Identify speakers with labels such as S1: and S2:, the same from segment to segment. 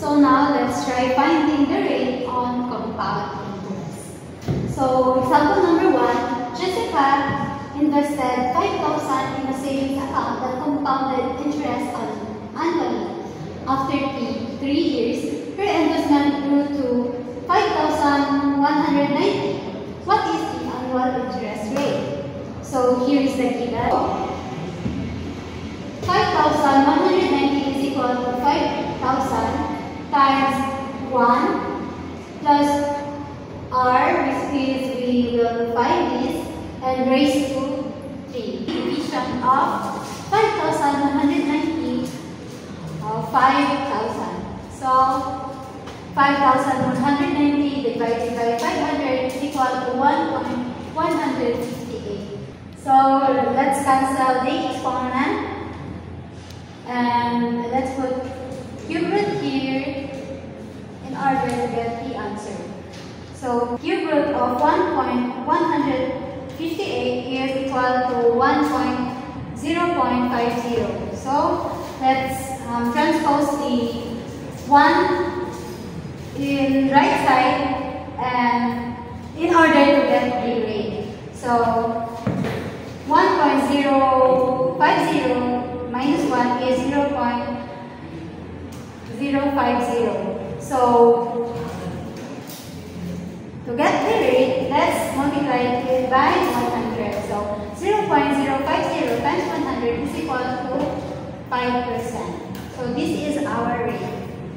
S1: So now let's try finding the rate on compound interest. So example number 1, Jessica invested 5,000 in a savings account that compounded interest annually. After 3 years, her investment grew to 5,190. What is the annual interest rate? So here is the given. 5,190 is equal to 5,000 times 1 plus r, which is we will find this, and raised to 3. Division of 5,190 of 5,000. So 5,190 divided by 500 is equal to 1.158. So let's cancel the exponent and let's put cube root here in order to get the answer. So cube root of 1.158 is equal to 0.50. So let's transpose the 1 in right side and in order to get the rate. So 1.050 minus 1 is 0.050. So to get the rate, let's multiply it by 100. So 0.050 times 100 is equal to 5%. So this is our rate.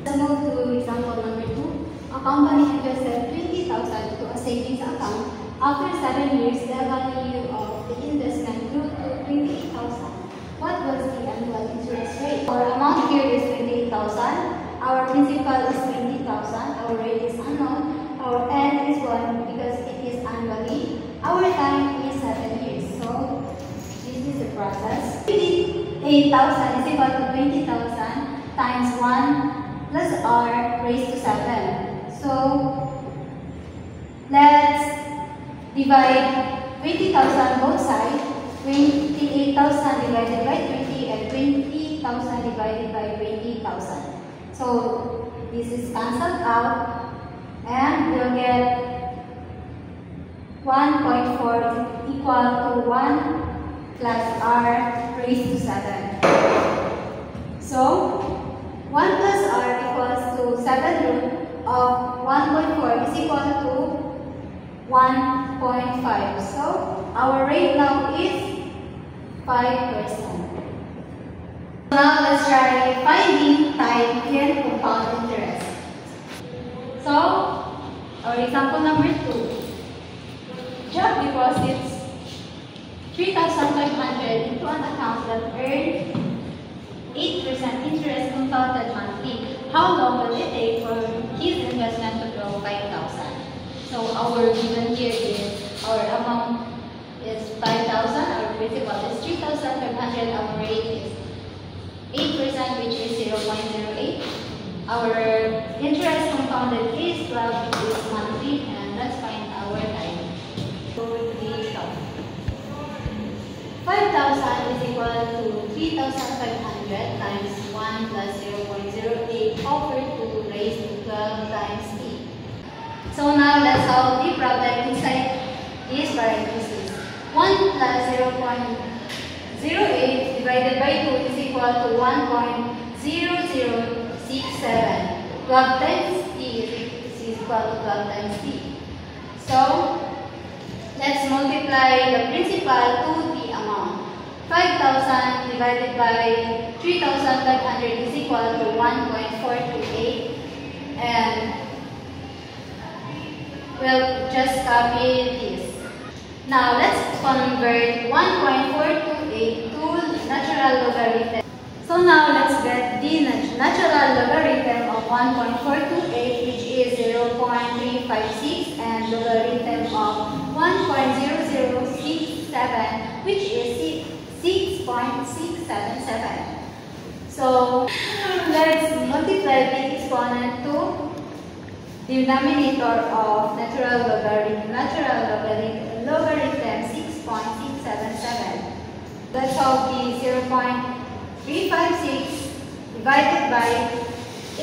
S1: Let's move to example number 2. A company invested 20,000 to a savings account. After 7 years, the value of the investment grew to 28,000. What was the annual interest rate? Our amount here is 28,000. Our principal is 20,000. Our rate is unknown. Our n is 1 because it is annually. Our time is 7 years. So this is the process. 28,000 is equal to 20,000 times 1 plus r raised to 7. So let's divide 20,000 both sides. 28,000 divided by 20 and 20,000 divided by 20,000. So this is cancelled out and we'll get 1.4 equal to 1 plus r raised to 7. So 1 plus r equals to 7 root of 1.4 is equal to 1.5. So our rate now is 5%. Now let's try finding time in compound interest. So our example number 2. Job deposits 3,500 into an account that earned 8% interest compounded monthly. How long will it take for his investment to grow 5,000? So our given here is our amount is 5,000, our principal is 3,500, our rate is 8%, which is 0.08. Our interest compounded is 12, which is monthly, and let's find our time. So we stop. 5,000 is equal to 3,500 times 1 plus 0.08 over 2 raised to 12 times t. So now let's solve the problem inside this parenthesis. 1 plus 0.08 divided by 2 is equal to 1.0067. 12 times t is equal to 12 times t. So let's multiply the principal to the amount. 5,000 divided by 3,500 is equal to 1.428, and we'll just copy this. Now let's convert 1.428 to natural logarithm. So now let's get the natural logarithm of 1.428, which is 0.356, and logarithm of 1.0067, which is 6.677. So let's multiply the exponent to the denominator of natural logarithm 6.677. Let's solve the 0.356 divided by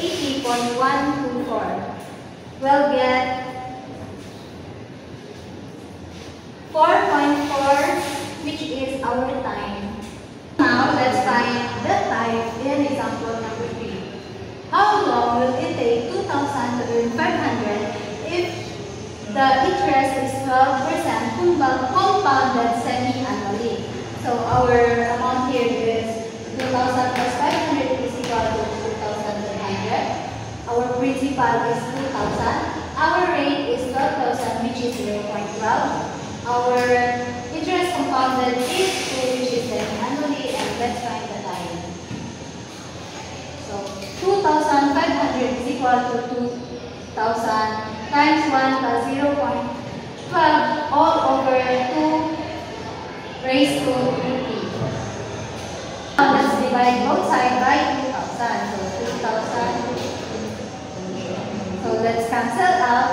S1: 80.124. We'll get 4.4, which is our time. Now, let's find the time in example number 3. How long will it take 2,000 to earn 500 if the interest is 12% compounded semi-annually? So, our amount here is 2,000 plus 500 is equal to 2,100. Our principal is 2,000. Our rate is 12,000, which is 0.12. Our interest compounded is 2, which is semi-annually, and let's find the time. So, 2,500 is equal to 2,000 times 1 plus 0.12 all over 2 raised to 3t. Now, let's divide both sides by 2,000. So, 2,000. So, let's cancel out.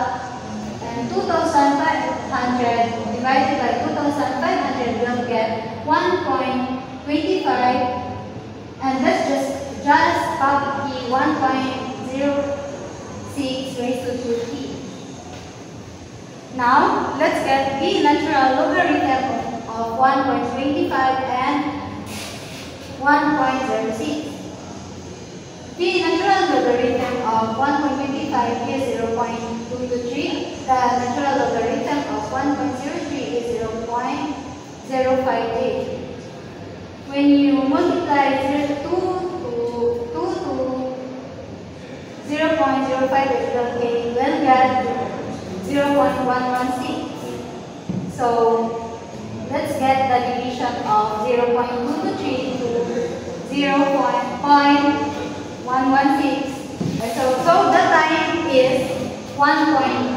S1: And 2,500 divided by 2,500 will get 1.25, and that's just publicly 1.06 raised to 2t. Now, let's get the natural logarithm of 1.25 and 1.06. The natural logarithm of 1.25 is 0.223. The natural logarithm of 1.03 is 0.058. When you multiply 2 to 0.05, it will get 0.116. So, let's get the division of 0.223 to 0.116. So the time is 1.2.